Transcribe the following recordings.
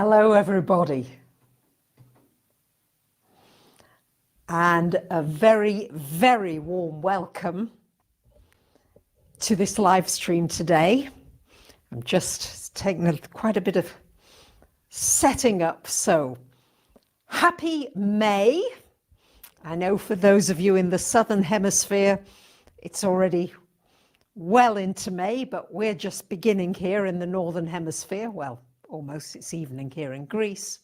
Hello, everybody, and a very, very warm welcome to this live stream today. I'm just taking quite a bit of setting up. So, happy May. I know for those of you in the Southern Hemisphere, it's already well into May, but we're just beginning here in the Northern Hemisphere. Well, almost it's evening here in Greece.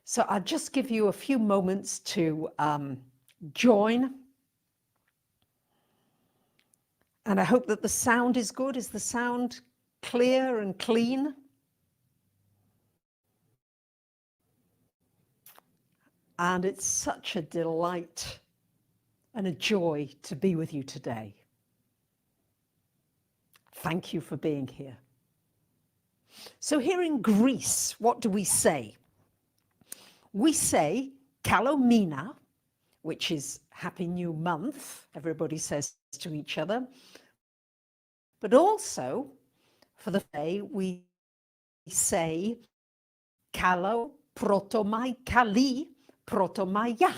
So I'll just give you a few moments to join. And I hope that the sound is good. Is the sound clear and clean? And it's such a delight and a joy to be with you today. Thank you for being here. So here in Greece, what do we say? We say Kalomina, which is Happy New Month, everybody says to each other. But also, for the day, we say Kalo Protomai Kali Protomaya,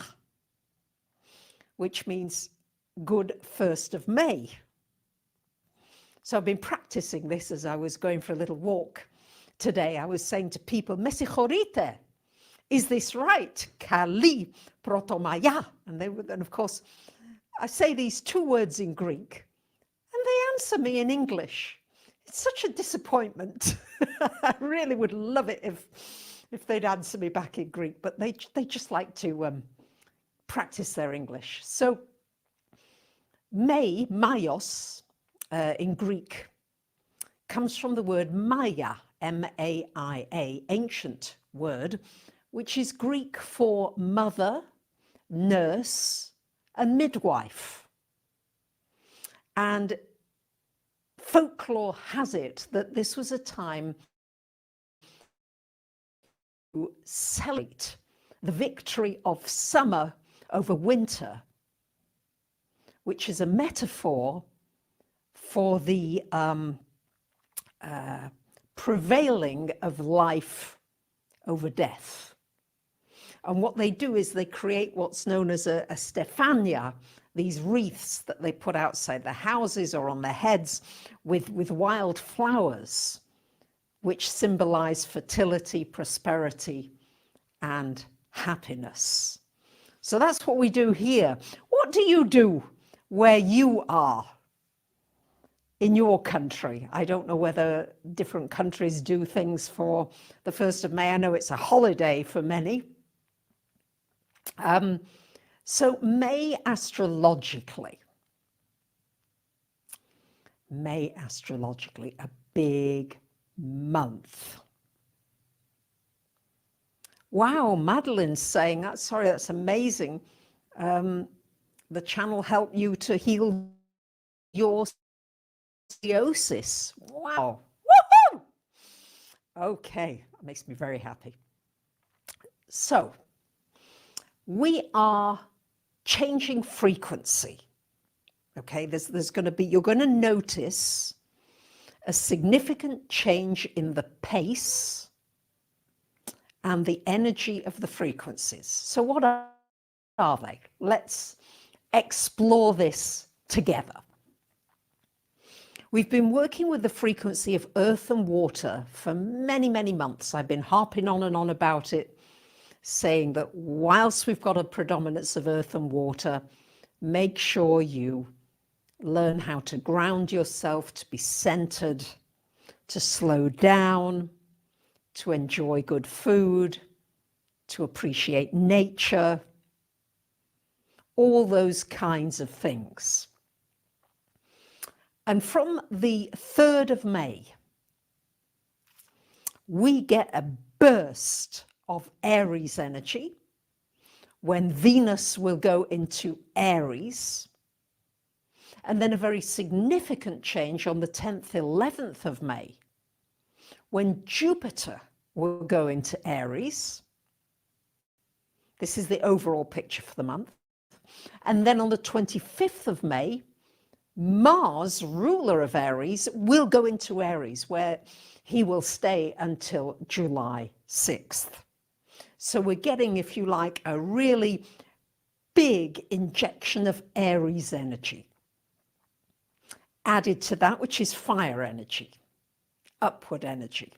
which means good 1st of May. So I've been practicing this as I was going for a little walk today. I was saying to people, Mesichorite, is this right? Kali protomaya. And of course, I say these two words in Greek, and they answer me in English. It's such a disappointment. I really would love it if they'd answer me back in Greek, but they just like to practice their English. So May, Maios, in Greek, comes from the word Maya, M-A-I-A, ancient word, which is Greek for mother, nurse, and midwife. And folklore has it that this was a time to celebrate the victory of summer over winter, which is a metaphor for the prevailing of life over death. And what they do is they create what's known as a stefania, these wreaths that they put outside the houses or on their heads with wild flowers, which symbolize fertility, prosperity, and happiness. So that's what we do here. What do you do where you are in your country? I don't know whether different countries do things for the 1st of May. I know it's a holiday for many. So May astrologically, a big month. Wow, Madeline's saying that. Sorry, that's amazing. The channel helped you to heal your scoliosis. Wow. Woohoo! Okay, that makes me very happy. So, we are changing frequency. Okay, there's going to be, you're going to notice a significant change in the pace and the energy of the frequencies. So what are they? Let's explore this together. We've been working with the frequency of earth and water for many, many months. I've been harping on and on about it, saying that whilst we've got a predominance of earth and water, make sure you learn how to ground yourself, to be centered, to slow down, to enjoy good food, to appreciate nature, all those kinds of things. And from the 3rd of May, we get a burst of Aries energy when Venus will go into Aries, and then a very significant change on the 10th, 11th of May, when Jupiter will go into Aries. This is the overall picture for the month. And then on the 25th of May, Mars, ruler of Aries, will go into Aries, where he will stay until July 6th. So we're getting, if you like, a really big injection of Aries energy. Added to that, which is fire energy, upward energy.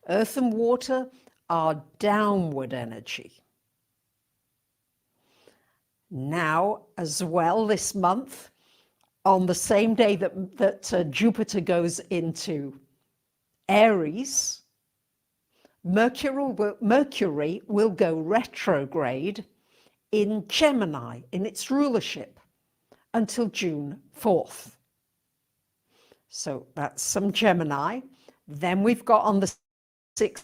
Earth and water are downward energy. Now, as well, this month, on the same day that Jupiter goes into Aries, Mercury will go retrograde in Gemini, in its rulership, until June 4th. So that's some Gemini. Then we've got on the 6th,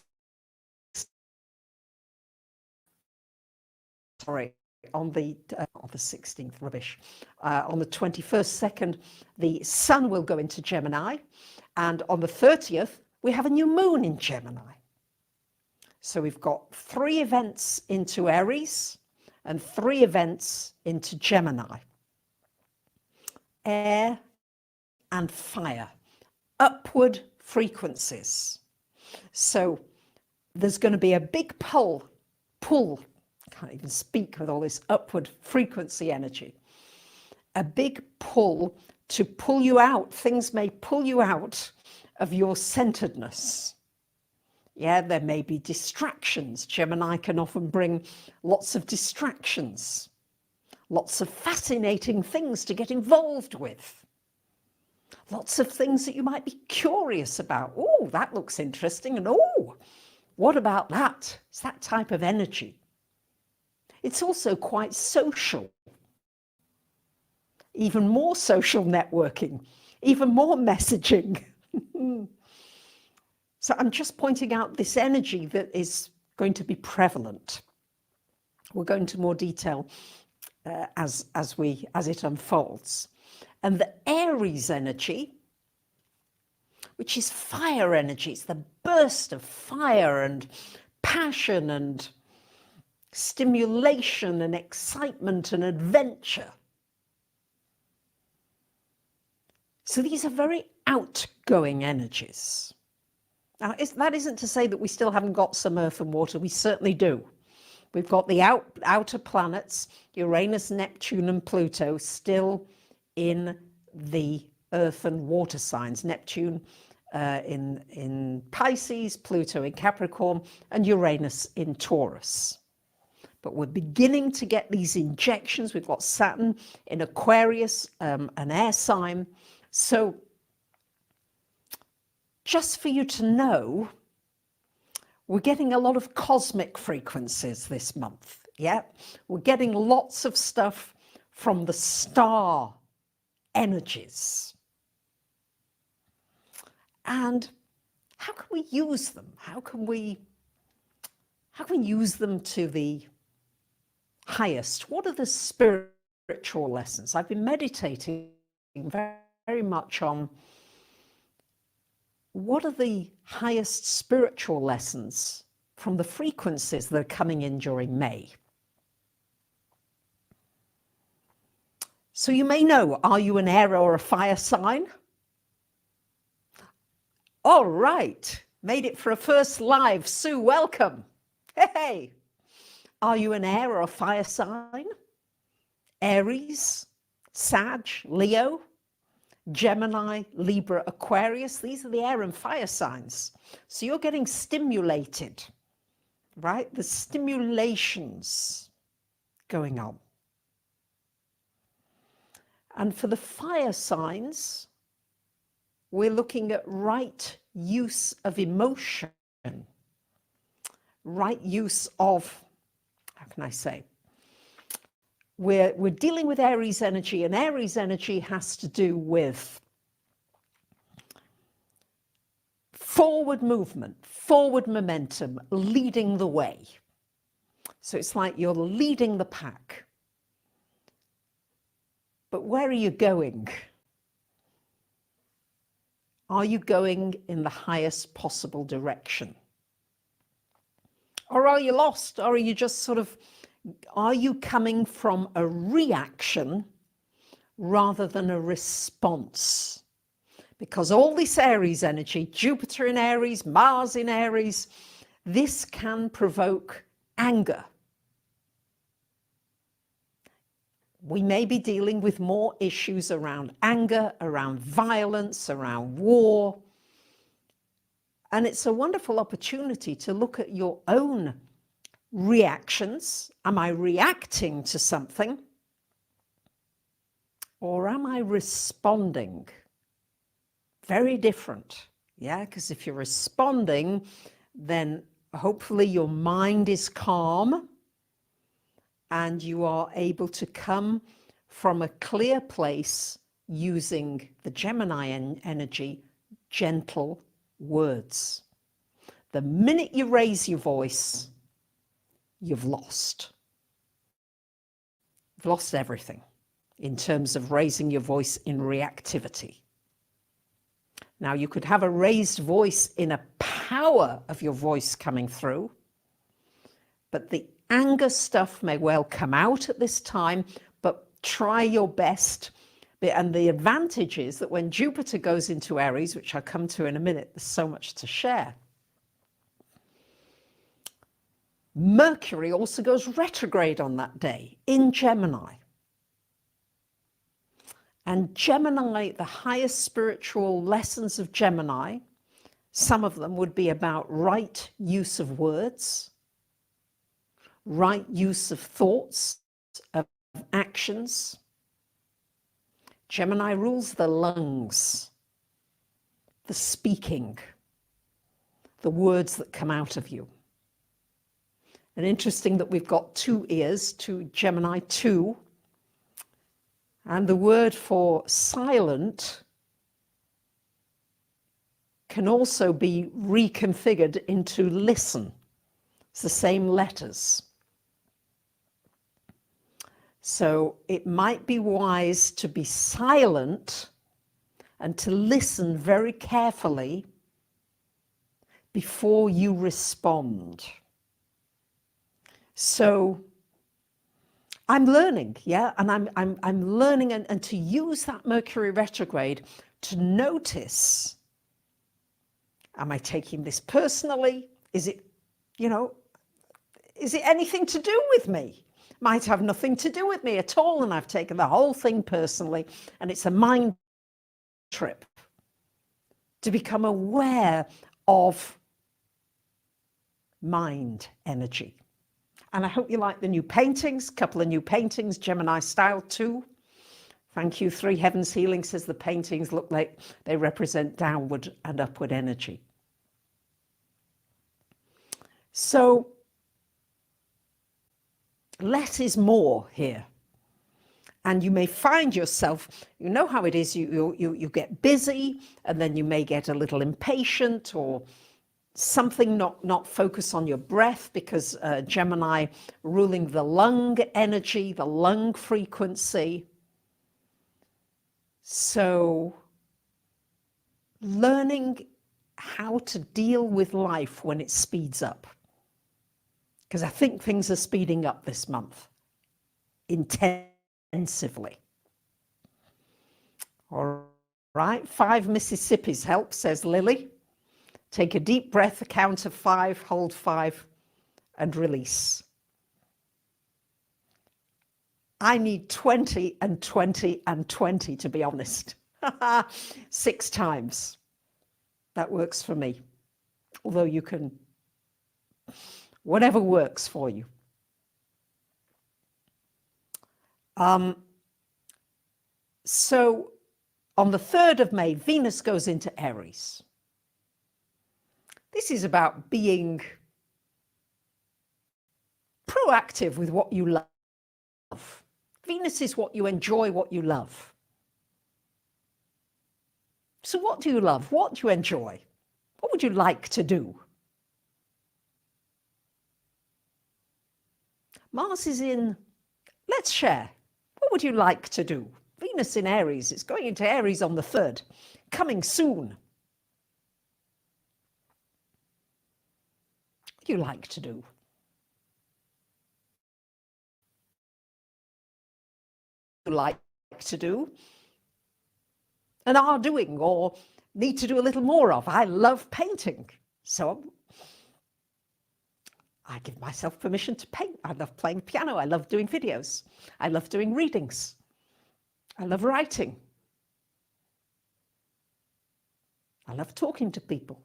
on the 16th, rubbish. On the 21st, 2nd, the Sun will go into Gemini. And on the 30th, we have a new moon in Gemini. So we've got 3 events into Aries and 3 events into Gemini. Air and fire, upward frequencies. So there's going to be a big pull, can't even speak with all this upward frequency energy, a big pull to pull you out. Things may pull you out of your centeredness. Yeah, there may be distractions. Gemini can often bring lots of distractions, lots of fascinating things to get involved with, lots of things that you might be curious about. Oh, that looks interesting. And oh, what about that? It's that type of energy. It's also quite social, even more social networking, even more messaging. So I'm just pointing out this energy that is going to be prevalent. We'll go into more detail as it unfolds. And the Aries energy, which is fire energy, it's the burst of fire and passion and stimulation and excitement and adventure. So these are very outgoing energies. Now, that isn't to say that we still haven't got some earth and water. We certainly do. We've got the outer planets, Uranus, Neptune, and Pluto, still in the earth and water signs. Neptune in Pisces, Pluto in Capricorn, and Uranus in Taurus. But we're beginning to get these injections. We've got Saturn in Aquarius, an air sign. So just for you to know, we're getting a lot of cosmic frequencies this month. Yeah, we're getting lots of stuff from the star energies. And how can we use them? How can we use them to the highest? What are the spiritual lessons? I've been meditating very much on what are the highest spiritual lessons from the frequencies that are coming in during May. So you may know, are you an air or a fire sign? All right, made it for a first live. Sue, welcome. Hey, are you an air or a fire sign? Aries, Sag, Leo, Gemini, Libra, Aquarius. These are the air and fire signs. So you're getting stimulated, right? The stimulations going on. And for the fire signs, we're looking at right use of emotion, right use of, how can I say? We're dealing with Aries energy, and Aries energy has to do with forward movement, forward momentum, leading the way. So it's like you're leading the pack. But where are you going? Are you going in the highest possible direction? Or are you lost? Or are you just sort of, are you coming from a reaction rather than a response. Because all this Aries energy, Jupiter in Aries, Mars in Aries, this can provoke anger. We may be dealing with more issues around anger, around violence, around war. And it's a wonderful opportunity to look at your own reactions. Am I reacting to something? Or am I responding? Very different. Yeah, because if you're responding, then hopefully your mind is calm and you are able to come from a clear place using the Gemini energy, gentle words. The minute you raise your voice, you've lost. You've lost everything in terms of raising your voice in reactivity. Now, you could have a raised voice in a power of your voice coming through, but the anger stuff may well come out at this time, but try your best. And the advantage is that when Jupiter goes into Aries, which I'll come to in a minute, there's so much to share. Mercury also goes retrograde on that day in Gemini. And Gemini, the highest spiritual lessons of Gemini, some of them would be about right use of words, right use of thoughts, of actions. Gemini rules the lungs, the speaking, the words that come out of you. And interesting that we've got 2 ears, to Gemini 2, and the word for silent can also be reconfigured into listen. It's the same letters. So it might be wise to be silent and to listen very carefully before you respond. So I'm learning, yeah, and I'm learning and to use that Mercury retrograde to notice, am I taking this personally? Is it, is it anything to do with me? Might have nothing to do with me at all, and I've taken the whole thing personally, and it's a mind trip to become aware of mind energy. And I hope you like the new paintings, couple of new paintings, Gemini style too. Thank you. 3 Heavens Healing says the paintings look like they represent downward and upward energy. So less is more here. And you may find yourself, you know how it is, you get busy and then you may get a little impatient or something, not focus on your breath, because Gemini ruling the lung energy, the lung frequency. So learning how to deal with life when it speeds up, because I think things are speeding up this month intensively. All right, 5 Mississippis help, says Lily. Take a deep breath, a count of 5, hold 5, and release. I need 20 and 20 and 20, to be honest. 6 times. That works for me. Although you can, whatever works for you. So on the 3rd of May, Venus goes into Aries. This is about being proactive with what you love. Venus is what you enjoy, what you love. So what do you love? What do you enjoy? What would you like to do? Mars is in, let's share. What would you like to do? Venus in Aries, it's going into Aries on the 3rd, coming soon. What do you like to do? You like like to do and are doing or need to do a little more of. I love painting, so I give myself permission to paint. I love playing piano. I love doing videos. I love doing readings. I love writing. I love talking to people.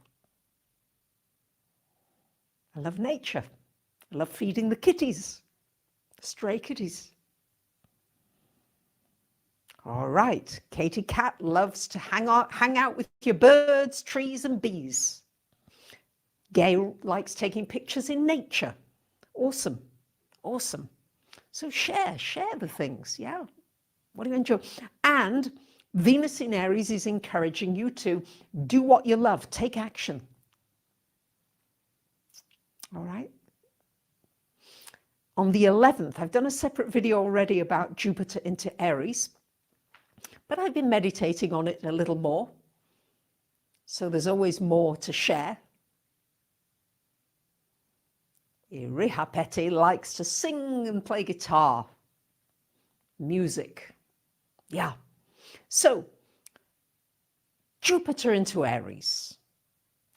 I love nature. I love feeding the kitties, stray kitties. All right, Katie Cat loves to hang out with your birds, trees and bees. Gay likes taking pictures in nature. Awesome, awesome. So share the things, yeah. What do you enjoy? And Venus in Aries is encouraging you to do what you love, take action. All right. On the 11th, I've done a separate video already about Jupiter into Aries, but I've been meditating on it a little more. So there's always more to share. Irihapeti likes to sing and play guitar. Music. Yeah. So, Jupiter into Aries.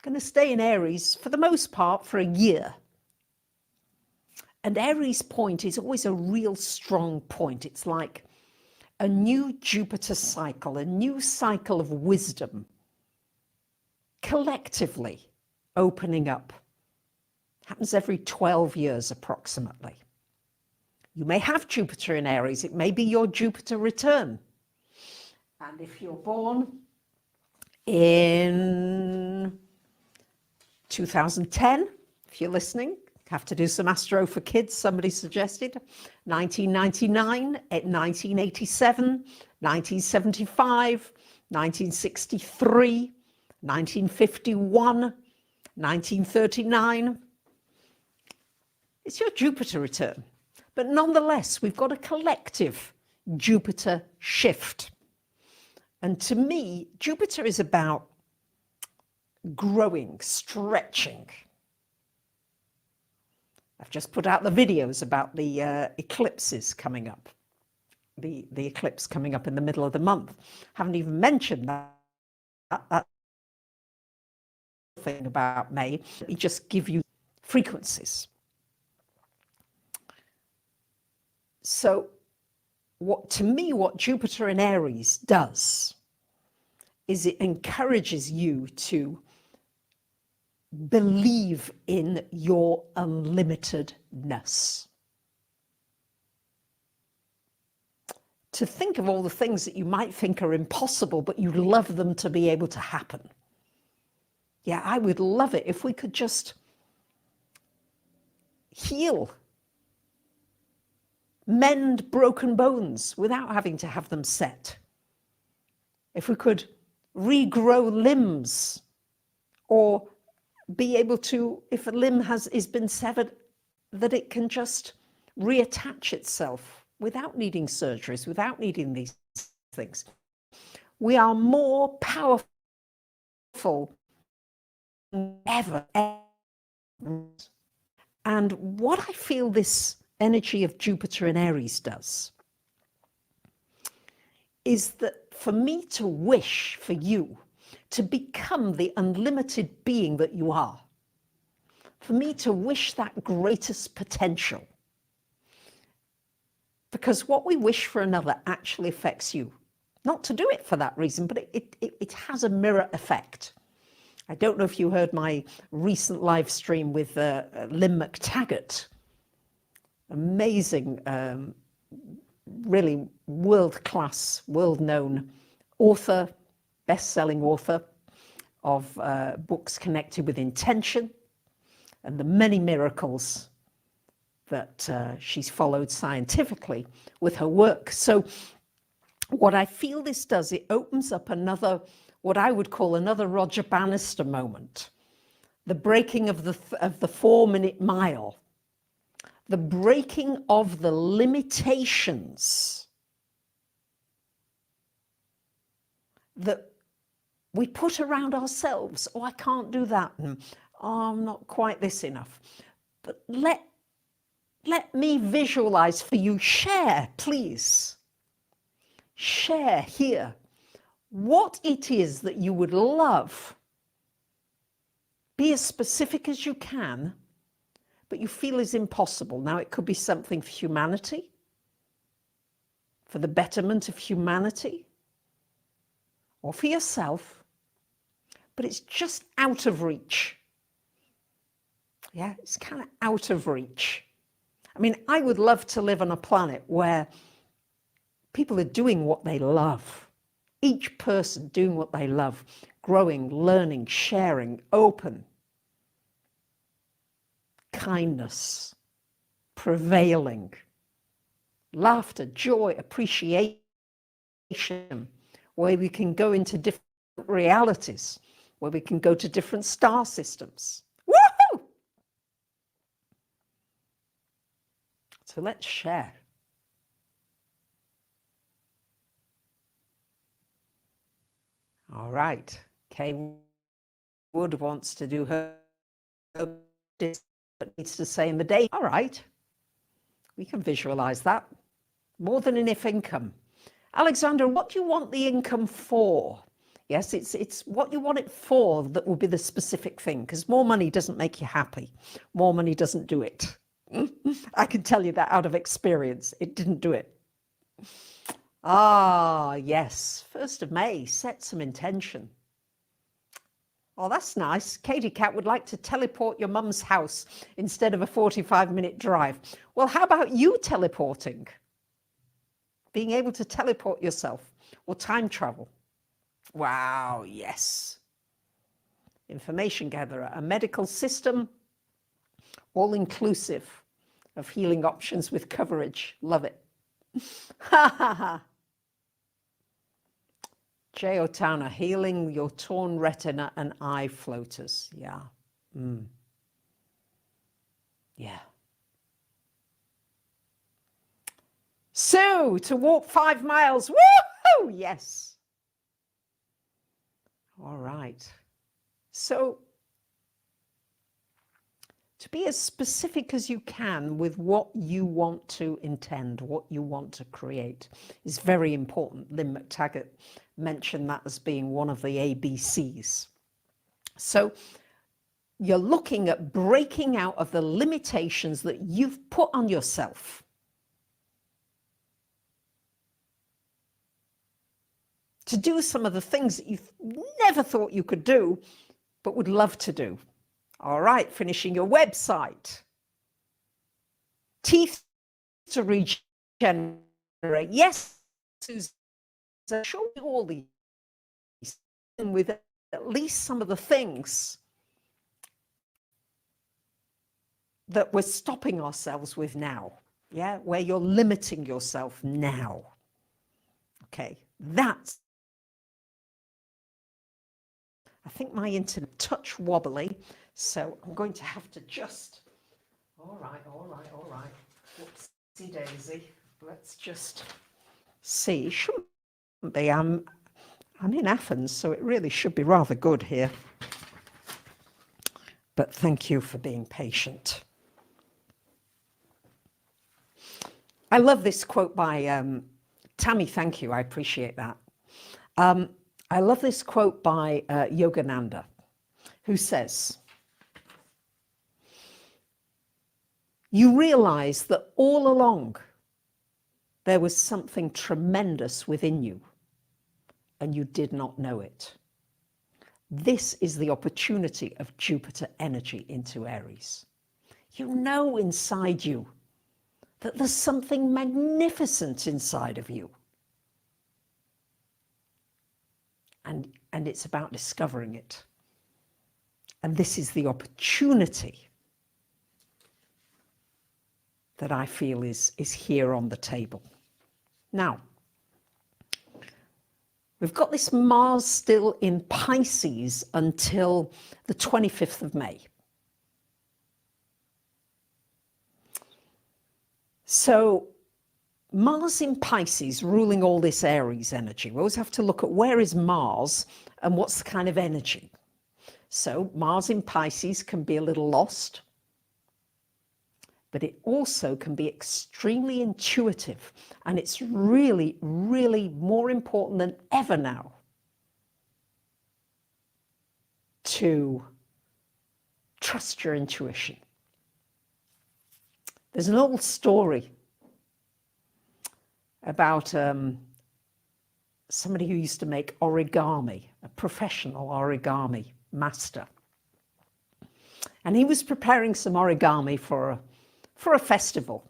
Going to stay in Aries for the most part for a year. And Aries point is always a real strong point. It's like a new Jupiter cycle, a new cycle of wisdom, collectively opening up. Happens every 12 years approximately. You may have Jupiter in Aries. It may be your Jupiter return. And if you're born in 2010, if you're listening, have to do some astro for kids, somebody suggested, 1999, 1987, 1975, 1963, 1951, 1939. It's your Jupiter return. But nonetheless, we've got a collective Jupiter shift. And to me, Jupiter is about growing, stretching. I've just put out the videos about the eclipses coming up, the eclipse coming up in the middle of the month. Haven't even mentioned that thing about May. Let me just give you frequencies. So what Jupiter in Aries does is it encourages you to believe in your unlimitedness. To think of all the things that you might think are impossible, but you love them to be able to happen. Yeah, I would love it if we could just heal, mend broken bones without having to have them set. If we could regrow limbs, or be able to, if a limb has been severed, that it can just reattach itself without needing surgeries, without needing these things. We are more powerful than ever. And what I feel this energy of Jupiter in Aries does is that for me to wish for you to become the unlimited being that you are, for me to wish that greatest potential, because what we wish for another actually affects you. Not to do it for that reason, but it has a mirror effect. I don't know if you heard my recent live stream with Lynn McTaggart, amazing, really world-class, world-known author, best-selling author of books connected with intention and the many miracles that she's followed scientifically with her work. So what I feel this does, it opens up another, what I would call another Roger Bannister moment, the breaking of the 4-minute mile, the breaking of the limitations that we put around ourselves. Oh, I can't do that. And, oh, I'm not quite this enough. But let me visualize for you. Share, please. share here what it is that you would love. Be as specific as you can, but you feel is impossible. Now, it could be something for humanity, for the betterment of humanity, or for yourself, but it's just out of reach. Yeah, it's kind of out of reach. I mean, I would love to live on a planet where people are doing what they love. Each person doing what they love, growing, learning, sharing, open, kindness, prevailing, laughter, joy, appreciation, where we can go into different realities, where we can go to different star systems. Woohoo! So let's share. All right. Kay Wood wants to do her but needs to say in the day. All right. We can visualize that. More than enough income. Alexander, what do you want the income for? Yes, it's what you want it for that will be the specific thing, because more money doesn't make you happy. More money doesn't do it. I can tell you that out of experience. It didn't do it. Ah, yes. 1st of May, set some intention. Oh, that's nice. Katie Cat would like to teleport your mum's house instead of a 45-minute drive. Well, how about you teleporting? Being able to teleport yourself or time travel. Wow, yes. Information gatherer, a medical system, all inclusive of healing options with coverage. Love it. Ha ha ha. Jay Otana, healing your torn retina and eye floaters. Yeah. Yeah. Sue, to walk 5 miles. Woohoo! Yes. All right. So, to be as specific as you can with what you want to intend, what you want to create, is very important. Lynn McTaggart mentioned that as being one of the ABCs. So you're looking at breaking out of the limitations that you've put on yourself. To do some of the things that you've never thought you could do, but would love to do. All right, finishing your website. Teeth to regenerate. Yes, Susan, show you all these with at least some of the things that we're stopping ourselves with now. Yeah, where you're limiting yourself now. Okay, that's, I think my internet touch wobbly, so I'm going to have to just, all right. Whoopsie daisy. Let's just see. Shouldn't be. I'm in Athens, so it really should be rather good here. But thank you for being patient. I love this quote by Tammy. Thank you. I appreciate that. I love this quote by Yogananda, who says, you realize that all along there was something tremendous within you and you did not know it. This is the opportunity of Jupiter energy into Aries. You know inside you that there's something magnificent inside of you. And it's about discovering it. And this is the opportunity that I feel is here on the table. Now, we've got this Mars still in Pisces until the 25th of May. So Mars in Pisces ruling all this Aries energy. We always have to look at where is Mars and what's the kind of energy. So Mars in Pisces can be a little lost. but it also can be extremely intuitive. And it's really, really more important than ever now to trust your intuition. There's an old story about somebody who used to make origami, a professional origami master. And he was preparing some origami for a festival.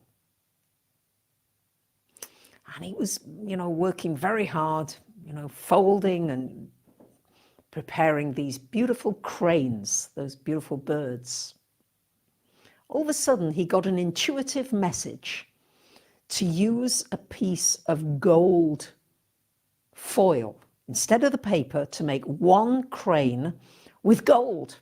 And he was, working very hard, folding and preparing these beautiful cranes, those beautiful birds. All of a sudden, he got an intuitive message to use a piece of gold foil instead of the paper to make one crane with gold.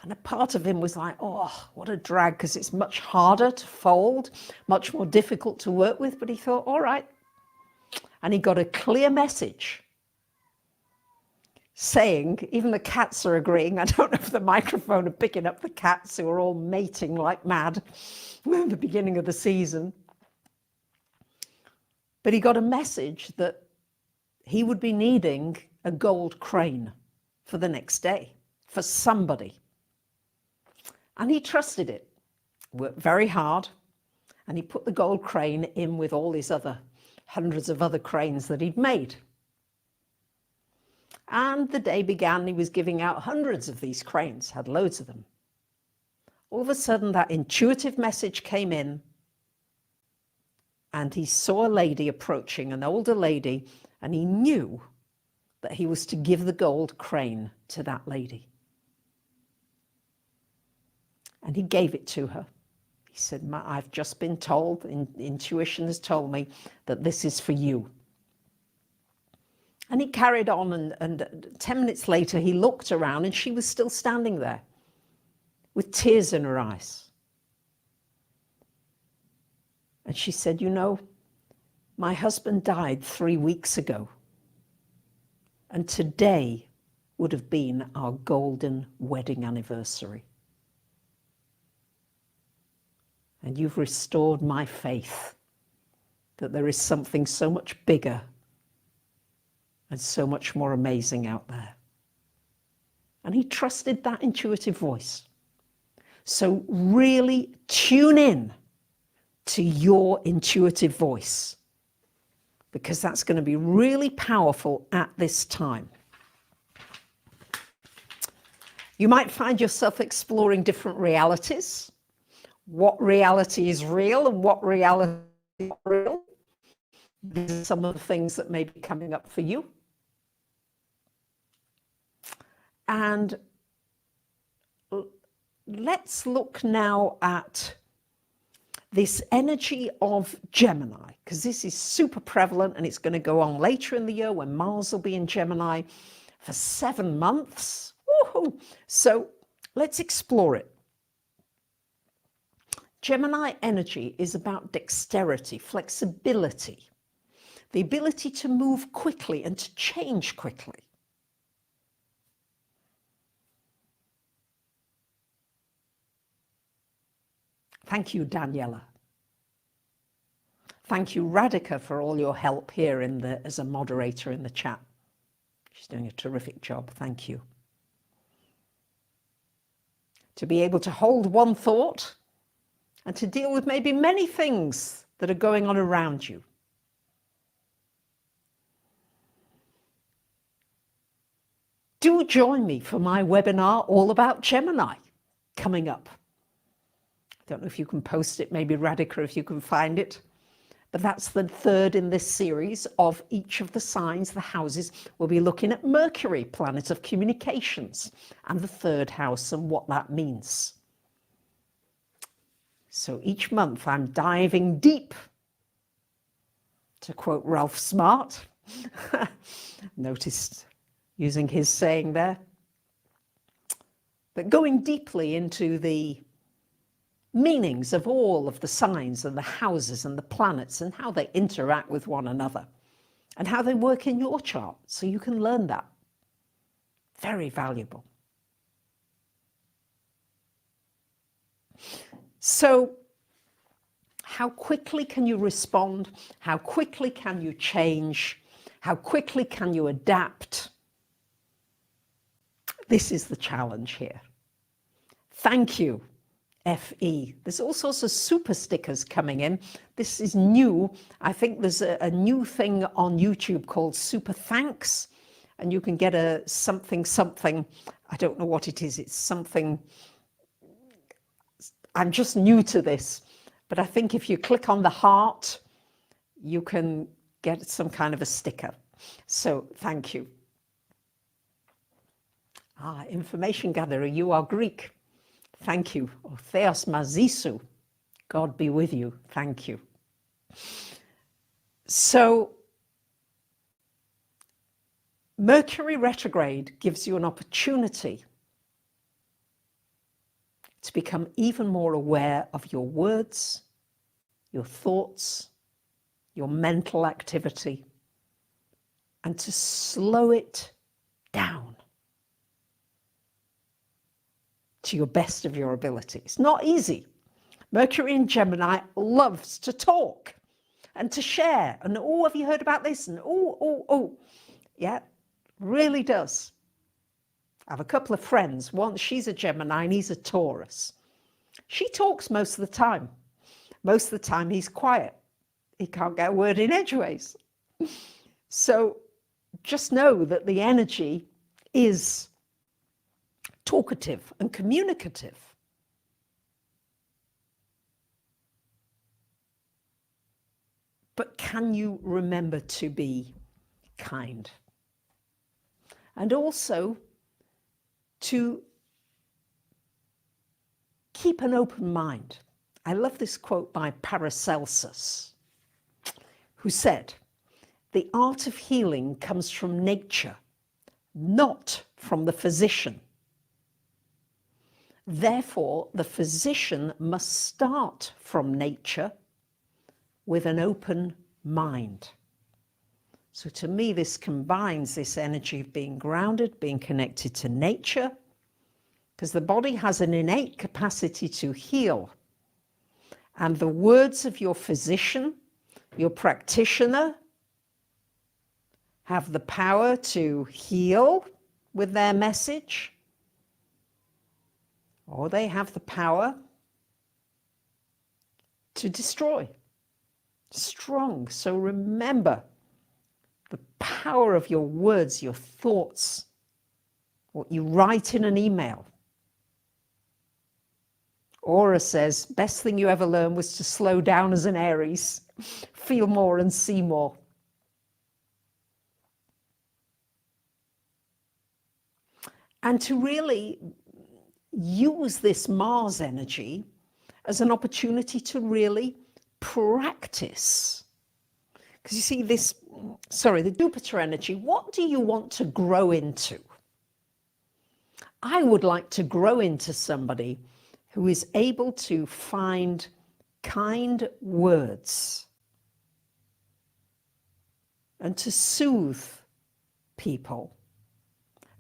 And a part of him was like, oh, what a drag, because it's much harder to fold, much more difficult to work with. But he thought, all right. And he got a clear message saying, even the cats are agreeing. I don't know if the microphone are picking up the cats who are all mating like mad at the beginning of the season. But he got a message that he would be needing a gold crane for the next day, for somebody. And he trusted it, worked very hard, and he put the gold crane in with all his other hundreds of other cranes that he'd made. And the day began, he was giving out hundreds of these cranes, had loads of them. All of a sudden, that intuitive message came in, and he saw a lady approaching, an older lady, and he knew that he was to give the gold crane to that lady. And he gave it to her. He said, I've just been told, intuition has told me that this is for you. And he carried on, and 10 minutes later, he looked around, and she was still standing there with tears in her eyes. And she said, my husband died 3 weeks ago, and today would have been our golden wedding anniversary. And you've restored my faith that there is something so much bigger and so much more amazing out there. And he trusted that intuitive voice. So really tune in to your intuitive voice, because that's going to be really powerful at this time. You might find yourself exploring different realities. What reality is real and what reality is not real. These are some of the things that may be coming up for you. And let's look now at this energy of Gemini, because this is super prevalent, and it's going to go on later in the year when Mars will be in Gemini for 7 months. Woohoo! So let's explore it. Gemini energy is about dexterity, flexibility, the ability to move quickly and to change quickly. Thank you, Daniela. Thank you, Radhika, for all your help here as a moderator in the chat. She's doing a terrific job. Thank you. To be able to hold one thought and to deal with maybe many things that are going on around you. Do join me for my webinar all about Gemini coming up. I don't know if you can post it, maybe Radhika, if you can find it. But that's the third in this series of each of the signs, the houses. We'll be looking at Mercury, planet of communications, and the third house and what that means. So each month I'm diving deep, to quote Ralph Smart, noticed using his saying there, but going deeply into the meanings of all of the signs and the houses and the planets and how they interact with one another and how they work in your chart, so you can learn that. Very valuable. So how quickly can you respond? How quickly can you change? How quickly can you adapt? This is the challenge here. Thank you, FE. There's all sorts of super stickers coming in. This is new. I think there's a new thing on YouTube called Super Thanks, and you can get a something. I don't know what it is. It's something. I'm just new to this, but I think if you click on the heart, you can get some kind of a sticker. So thank you. Information gatherer, you are Greek. Thank you. O Theos Mazisu, God be with you. Thank you. So Mercury retrograde gives you an opportunity to become even more aware of your words, your thoughts, your mental activity, and to slow it down to your best of your ability. It's not easy. Mercury in Gemini loves to talk and to share. And oh, have you heard about this? And oh. Yeah, really does. I have a couple of friends. One, she's a Gemini and he's a Taurus. She talks most of the time. Most of the time he's quiet. He can't get a word in edgeways. So just know that the energy is talkative and communicative. But can you remember to be kind? And also to keep an open mind. I love this quote by Paracelsus, who said, "The art of healing comes from nature, not from the physician. Therefore, the physician must start from nature with an open mind." So to me, this combines this energy of being grounded, being connected to nature, because the body has an innate capacity to heal. And the words of your physician, your practitioner, have the power to heal with their message, or they have the power to destroy. Strong. So remember the power of your words, your thoughts, what you write in an email. Aura says, best thing you ever learned was to slow down as an Aries, feel more and see more. And to really use this Mars energy as an opportunity to really practice. Because you see the Jupiter energy, what do you want to grow into? I would like to grow into somebody who is able to find kind words and to soothe people,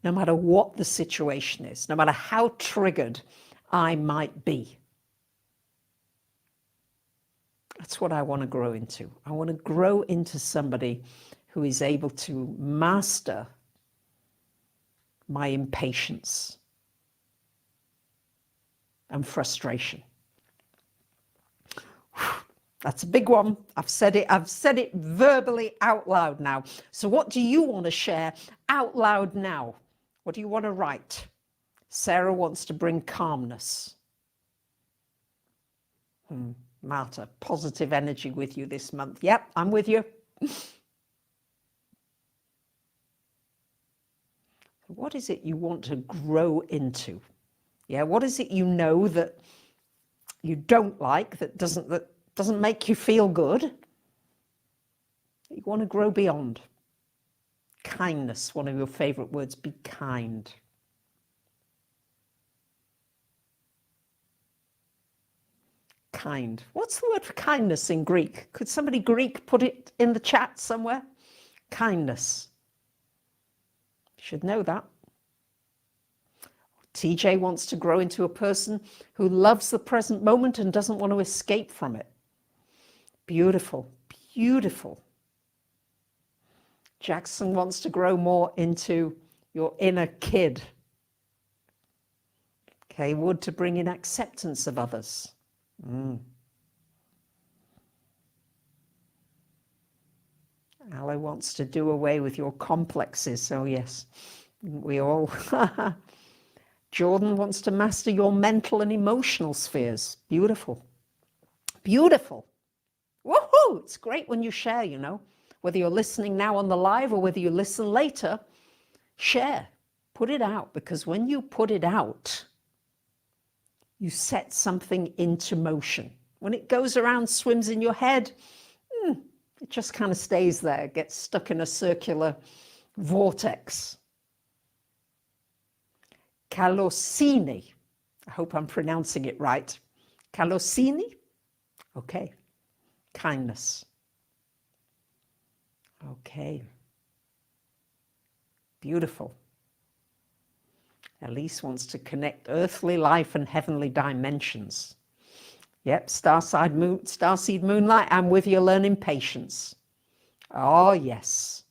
no matter what the situation is, no matter how triggered I might be. That's what I want to grow into. I want to grow into somebody who is able to master my impatience and frustration. That's a big one. I've said it verbally out loud now. So what do you want to share out loud now? What do you want to write? Sarah wants to bring calmness. Marta, positive energy with you this month. Yep, I'm with you. What is it you want to grow into? Yeah, what is it you know that you don't like, that doesn't make you feel good? You want to grow beyond. Kindness, one of your favorite words, be kind. Kind. What's the word for kindness in Greek? Could somebody Greek put it in the chat somewhere? Kindness. Should know that. TJ wants to grow into a person who loves the present moment and doesn't want to escape from it. Beautiful, beautiful. Jackson wants to grow more into your inner kid. Okay, Wood, to bring in acceptance of others. Aloe wants to do away with your complexes. So yes, we all. Jordan wants to master your mental and emotional spheres. Beautiful. Beautiful. Woohoo! It's great when you share, you know, whether you're listening now on the live or whether you listen later, share, put it out, because when you put it out, you set something into motion. When it goes around, swims in your head, it just kind of stays there, gets stuck in a circular vortex. Calosini, I hope I'm pronouncing it right. Calosini? Okay. Kindness. Okay. Beautiful. Elise wants to connect earthly life and heavenly dimensions. Yep, starseed moonlight, I'm with you, learning patience. Oh, yes.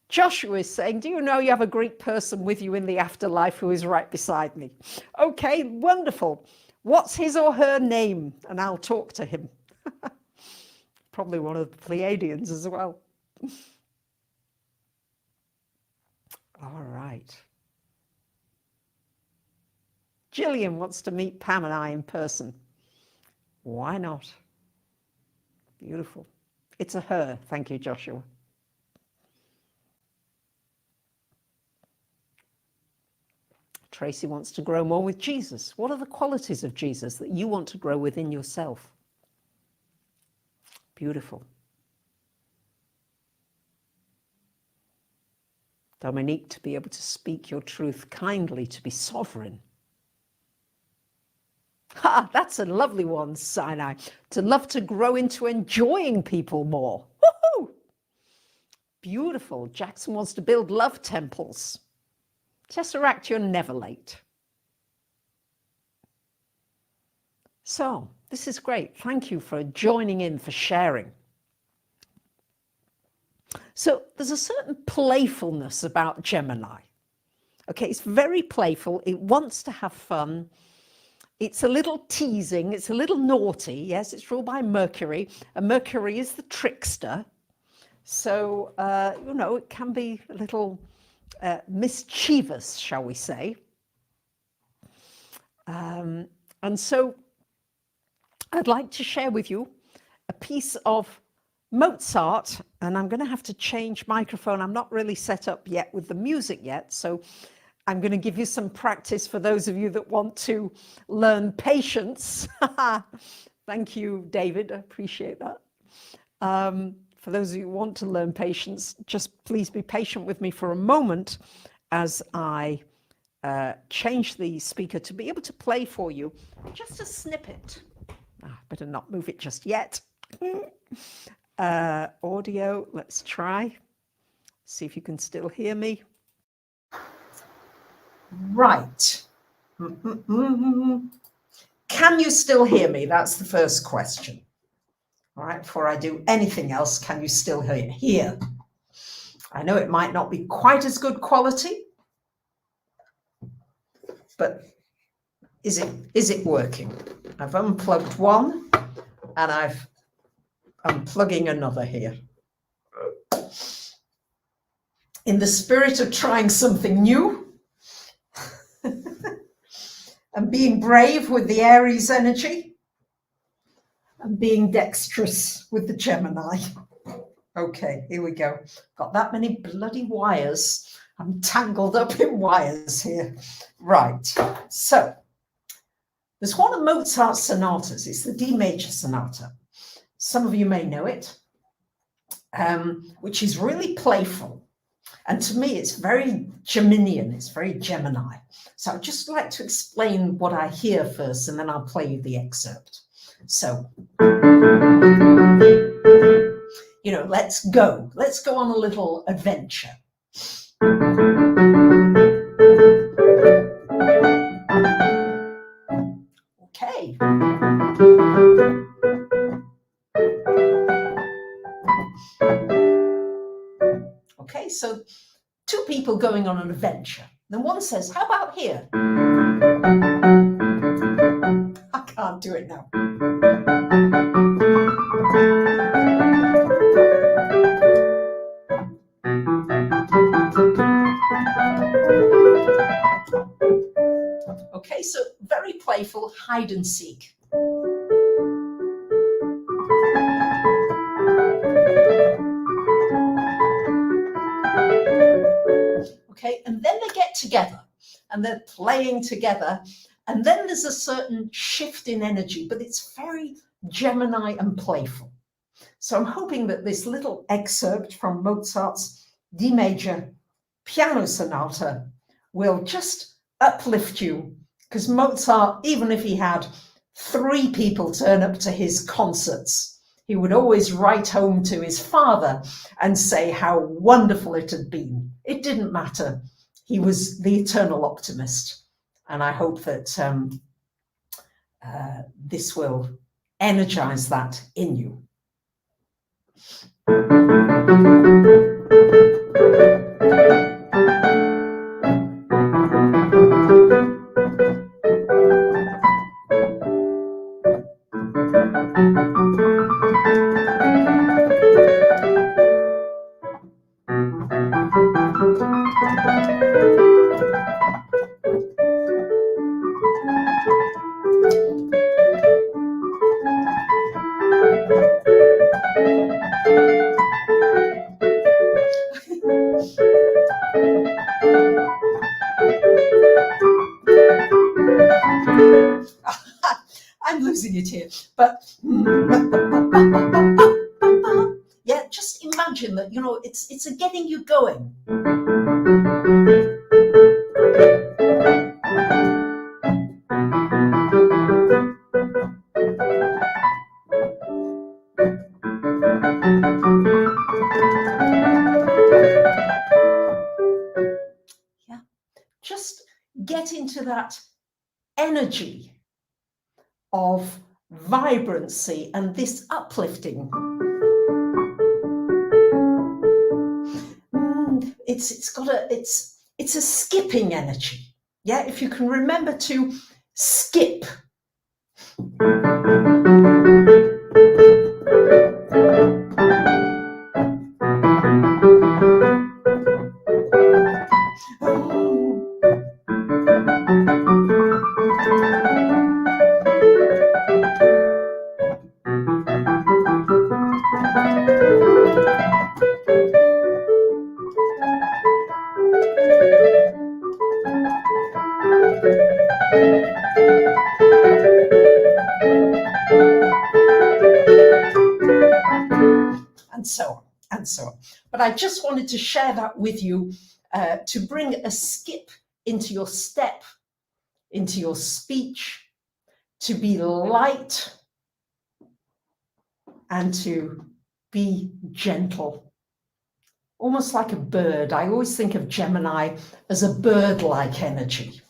Joshua is saying, do you know you have a Greek person with you in the afterlife who is right beside me? Okay, wonderful. What's his or her name? And I'll talk to him. Probably one of the Pleiadians as well. All right. Gillian wants to meet Pam and I in person. Why not? Beautiful. It's a her. Thank you, Joshua. Tracy wants to grow more with Jesus. What are the qualities of Jesus that you want to grow within yourself? Beautiful. Dominique, to be able to speak your truth kindly, to be sovereign. Ha, that's a lovely one, Sinai. To love to grow into enjoying people more. Woohoo! Beautiful. Jackson wants to build love temples. Tesseract, you're never late. So, this is great. Thank you for joining in, for sharing. So, there's a certain playfulness about Gemini. Okay, it's very playful. It wants to have fun. It's a little teasing. It's a little naughty. Yes, it's ruled by Mercury. And Mercury is the trickster. So, you know, it can be a little mischievous, shall we say. And so I'd like to share with you a piece of Mozart, and I'm going to have to change microphone. I'm not really set up yet with the music yet, so I'm going to give you some practice for those of you that want to learn patience. Thank you, David. I appreciate that. For those of you who want to learn patience, just please be patient with me for a moment as I change the speaker to be able to play for you just a snippet. Better not move it just yet. Audio, let's try. See if you can still hear me. Right. Can you still hear me? That's the first question. All right, before I do anything else, can you still hear? I know it might not be quite as good quality, but is it working? I've unplugged one and I'm plugging another here. In the spirit of trying something new and being brave with the Aries energy and being dexterous with the Gemini. Okay, here we go. Got that many bloody wires. I'm tangled up in wires here. Right, so there's one of Mozart's sonatas. It's the D major sonata. Some of you may know it, which is really playful. And to me, it's very Geminian. It's very Gemini. So I'd just like to explain what I hear first, and then I'll play you the excerpt. So, you know, let's go on a little adventure. Okay. Okay, so two people going on an adventure. Then one says, how about here? I can't do it now. Okay, so very playful hide and seek. Okay, and then they get together and they're playing together, and then there's a certain shift in energy, but it's very Gemini and playful. So I'm hoping that this little excerpt from Mozart's D major piano sonata will just uplift you, because Mozart, even if he had 3 people turn up to his concerts, he would always write home to his father and say how wonderful it had been. It didn't matter. He was the eternal optimist. And I hope that this will energize that in you. I'm losing it here, but yeah, just imagine that, you know, it's a getting you going. Yeah, just get into that energy of vibrancy and this uplifting. It's a skipping energy. Yeah, if you can remember to skip. And so on. But I just wanted to share that with you to bring a skip into your step, into your speech, to be light and to be gentle, almost like a bird. I always think of Gemini as a bird-like energy.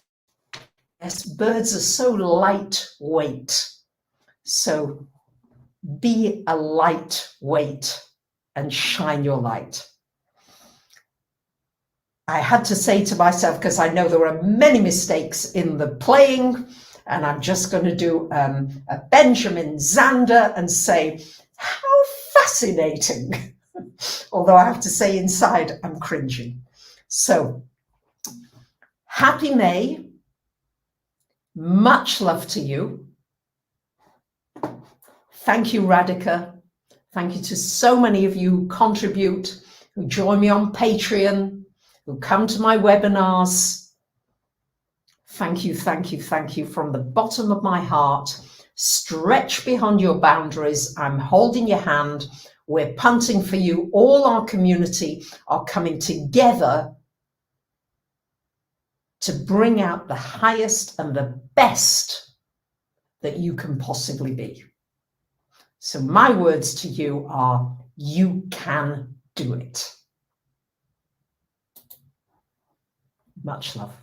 Yes, birds are so lightweight. So be a lightweight and shine your light. I had to say to myself, because I know there are many mistakes in the playing, and I'm just going to do a Benjamin Zander and say, how fascinating. Although I have to say inside, I'm cringing. So, happy May. Much love to you. Thank you, Radhika. Thank you to so many of you who contribute, who join me on Patreon, who come to my webinars. Thank you, thank you, thank you from the bottom of my heart. Stretch beyond your boundaries. I'm holding your hand. We're punting for you. All our community are coming together to bring out the highest and the best that you can possibly be. So my words to you are, you can do it. Much love.